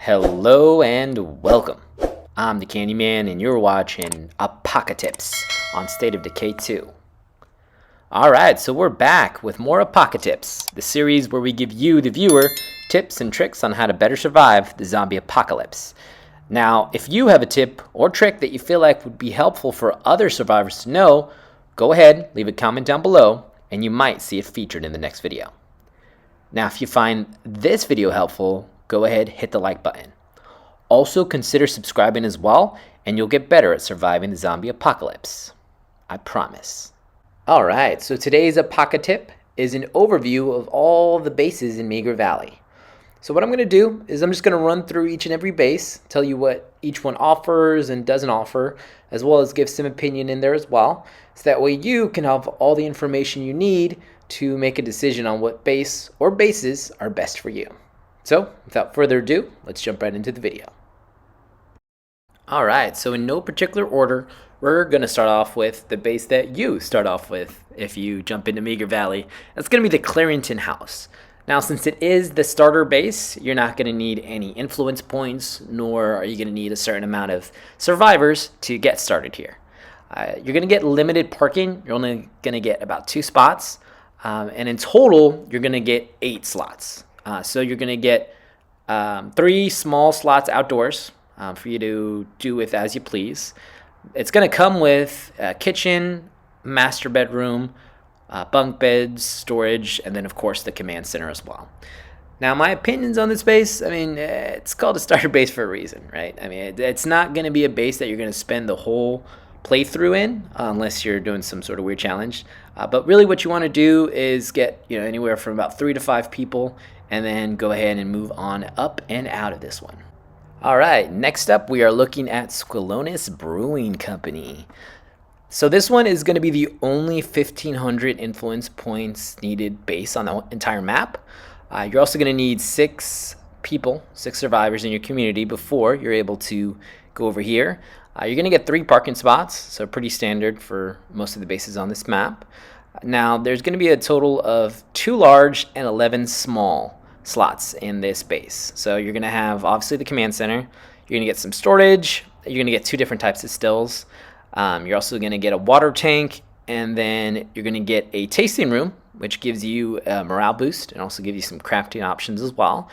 Hello and welcome. I'm the Candyman and you're watching Apoca-Tips on State of Decay 2. Alright, so we're back with more Apoca-Tips, the series where we give you, the viewer, tips and tricks on how to better survive the zombie apocalypse. Now, if you have a tip or trick that you feel like would be helpful for other survivors to know, go ahead, leave a comment down below, and you might see it featured in the next video. Now, if you find this video helpful, go ahead, hit the like button. Also, consider subscribing as well, and you'll get better at surviving the zombie apocalypse. I promise. Alright, so today's Apoca-Tip is an overview of all the bases in MEAGHER Valley. So what I'm going to do is I'm just going to run through each and every base, tell you what each one offers and doesn't offer, as well as give some opinion in there as well, so that way you can have all the information you need to make a decision on what base or bases are best for you. So, without further ado, let's jump right into the video. Alright, so in no particular order, we're going to start off with the base that you start off with if you jump into MEAGHER Valley. That's going to be the Clarington house. Now, since it is the starter base, you're not going to need any influence points, nor are you going to need a certain amount of survivors to get started here. You're going to get limited parking. You're only going to get about 2 spots. And in total, you're going to get 8 slots. So you're going to get 3 small slots outdoors for you to do with as you please. It's going to come with a kitchen, master bedroom, bunk beds, storage, and then of course the command center as well. Now my opinions on this base, I mean, it's called a starter base for a reason, right? I mean, it's not going to be a base that you're going to spend the whole playthrough in unless you're doing some sort of weird challenge. But really what you want to do is get anywhere from about 3 to 5 people and then go ahead and move on up and out of this one. Alright, next up we are looking at Scoloni Brewing Company. So this one is going to be the only 1500 influence points needed base on the entire map. You're also going to need 6 people, 6 survivors in your community before you're able to go over here. You're going to get 3 parking spots, so pretty standard for most of the bases on this map. Now, there's going to be a total of 2 large and 11 small slots in this base. So you're going to have, obviously, the command center. You're going to get some storage. You're going to get 2 different types of stills. You're also going to get a water tank, and then you're going to get a tasting room, which gives you a morale boost and also gives you some crafting options as well.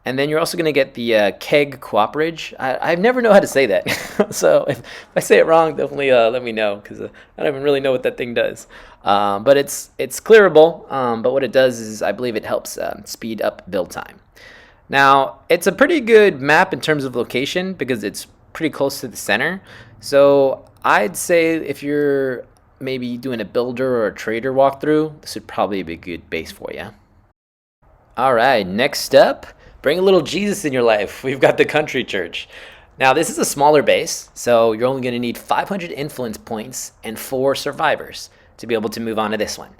And then you're also going to get the keg cooperage. I never know how to say that. So if I say it wrong, definitely let me know, because I don't even really know what that thing does. But it's clearable. But what it does is I believe it helps speed up build time. Now, it's a pretty good map in terms of location because it's pretty close to the center. So I'd say if you're maybe doing a builder or a trader walkthrough, this would probably be a good base for you. All right, next up. Bring a little Jesus in your life. We've got the country church. Now, this is a smaller base, so you're only going to need 500 influence points and 4 survivors to be able to move on to this one.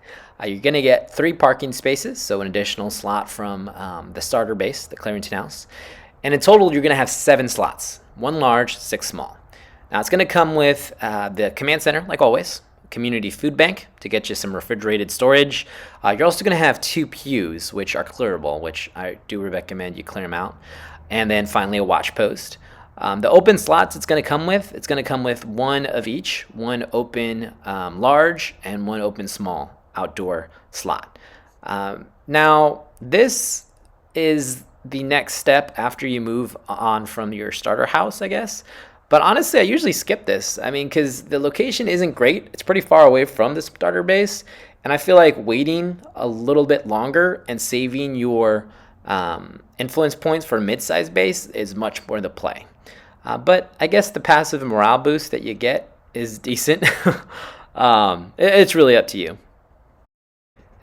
You're going to get 3 parking spaces, so an additional slot from the starter base, the Clarington house. And in total, you're going to have 7 slots, 1 large, 6 small. Now, it's going to come with the command center, like always. Community food bank to get you some refrigerated storage. You're also going to have 2 pews, which are clearable, which I do recommend you clear them out. And then finally a watch post. The open slots it's going to come with 1 of each, 1 open large and 1 open small outdoor slot. Now this is the next step after you move on from your starter house, I guess. But honestly, I usually skip this. I mean, because the location isn't great. It's pretty far away from the starter base. And I feel like waiting a little bit longer and saving your influence points for a mid-sized base is much more the play. But I guess the passive morale boost that you get is decent. It's really up to you.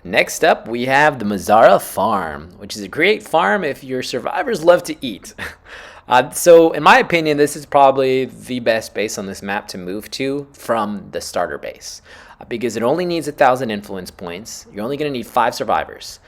Next up, we have the Mazara farm, which is a great farm if your survivors love to eat. So in my opinion, this is probably the best base on this map to move to from the starter base because it only needs 1,000 influence points. You're only going to need 5 survivors.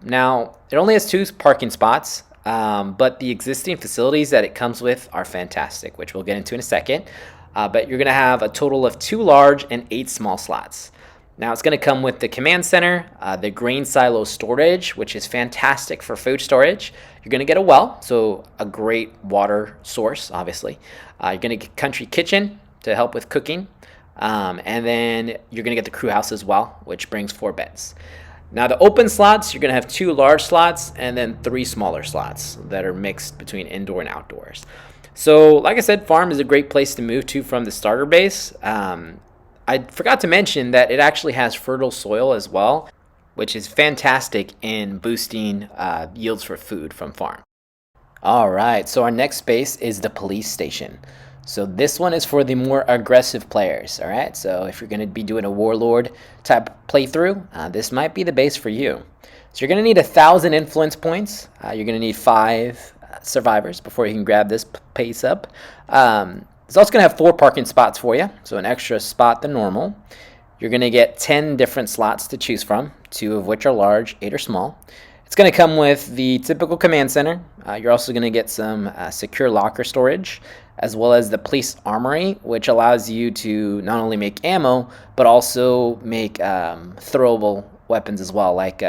Now, it only has 2 parking spots, but the existing facilities that it comes with are fantastic, which we'll get into in a second. But you're going to have a total of 2 large and 8 small slots. Now it's going to come with the command center, the grain silo storage, which is fantastic for food storage. You're going to get a well, so a great water source, obviously. You're going to get country kitchen to help with cooking. And then you're going to get the crew house as well, which brings 4 beds. Now the open slots, you're going to have 2 large slots and then 3 smaller slots that are mixed between indoor and outdoors. So like I said, farm is a great place to move to from the starter base. I forgot to mention that it actually has fertile soil as well, which is fantastic in boosting yields for food from farm. Alright, so our next space is the police station. So this one is for the more aggressive players, alright? So if you're going to be doing a warlord type playthrough, this might be the base for you. So you're going to need 1,000 influence points. You're going to need 5 survivors before you can grab this pace up. It's also going to have 4 parking spots for you, so an extra spot than normal. You're going to get 10 different slots to choose from, 2 of which are large, 8 are small. It's going to come with the typical command center. You're also going to get some secure locker storage, as well as the police armory, which allows you to not only make ammo, but also make throwable weapons as well, like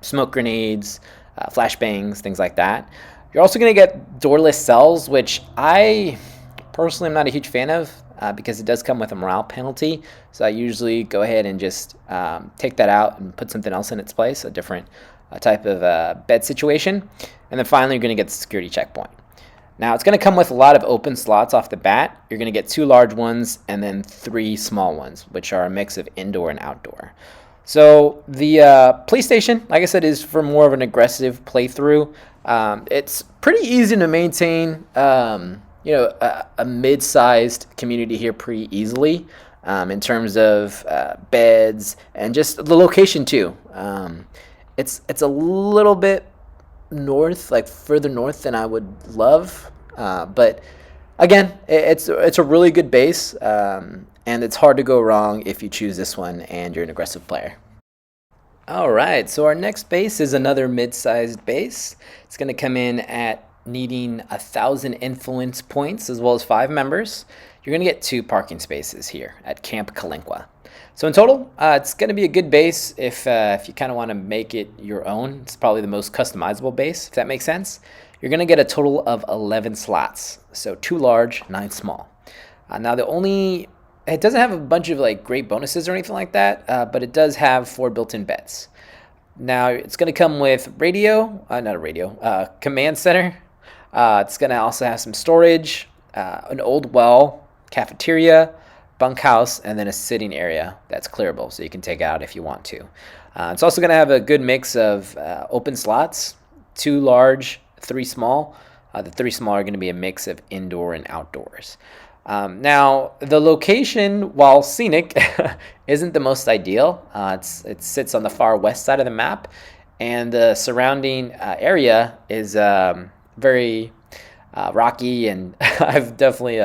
smoke grenades, flashbangs, things like that. You're also going to get doorless cells, which I personally am not a huge fan of because it does come with a morale penalty. So I usually go ahead and just take that out and put something else in its place, a different type of bed situation. And then finally, you're going to get the security checkpoint. Now, it's going to come with a lot of open slots off the bat. You're going to get 2 large ones and then 3 small ones, which are a mix of indoor and outdoor. So the police station, like I said, is for more of an aggressive playthrough. It's pretty easy to maintain, a mid-sized community here pretty easily in terms of beds and just the location too. It's a little bit north, like further north than I would love, but again, it's a really good base, and it's hard to go wrong if you choose this one and you're an aggressive player. Alright, so our next base is another mid-sized base. It's going to come in at needing 1,000 influence points as well as 5 members. You're going to get 2 parking spaces here at Camp Kalingwa. So in total, it's going to be a good base if you kind of want to make it your own. It's probably the most customizable base, if that makes sense. You're going to get a total of 11 slots, so 2 large, 9 small. Now it doesn't have a bunch of like great bonuses or anything like that, but it does have 4 built-in beds. Now it's going to come with command center. It's going to also have some storage, an old well, cafeteria, bunkhouse, and then a sitting area that's clearable, so you can take out if you want to. It's also going to have a good mix of open slots, 2 large, 3 small. The 3 small are going to be a mix of indoor and outdoors. Now, the location, while scenic, isn't the most ideal. It sits on the far west side of the map, and the surrounding area is very rocky, and I've definitely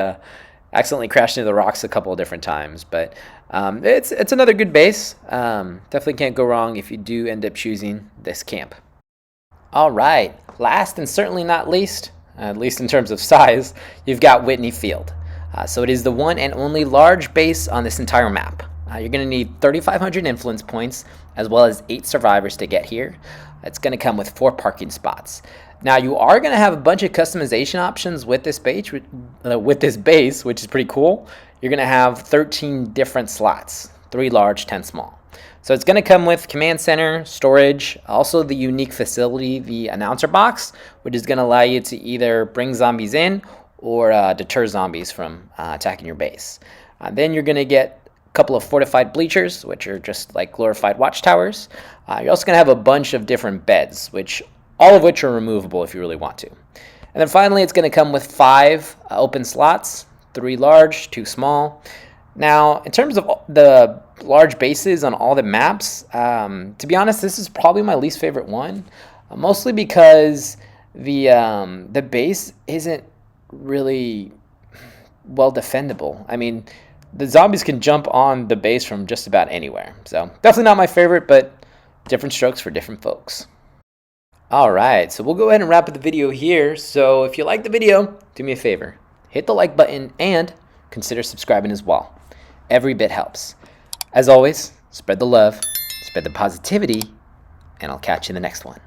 accidentally crashed into the rocks a couple of different times. But it's another good base. Definitely can't go wrong if you do end up choosing this camp. All right, last and certainly not least, at least in terms of size, you've got Whitney Field. So it is the one and only large base on this entire map. You're going to need 3,500 influence points as well as 8 survivors to get here. It's going to come with 4 parking spots. Now you are going to have a bunch of customization options with this base, which is pretty cool. You're going to have 13 different slots, 3 large, 10 small. So it's going to come with command center, storage, also the unique facility, the announcer box, which is going to allow you to either bring zombies in or deter zombies from attacking your base. Then you're going to get a couple of fortified bleachers, which are just like glorified watchtowers. You're also going to have a bunch of different beds, all of which are removable if you really want to. And then finally, it's going to come with 5 open slots, 3 large, 2 small. Now, in terms of the large bases on all the maps, to be honest, this is probably my least favorite one, mostly because the base isn't really well defendable. I mean, the zombies can jump on the base from just about anywhere. So definitely not my favorite, but different strokes for different folks. Alright, so we'll go ahead and wrap up the video here. So if you like the video, do me a favor, hit the like button and consider subscribing as well. Every bit helps. As always, spread the love, spread the positivity, and I'll catch you in the next one.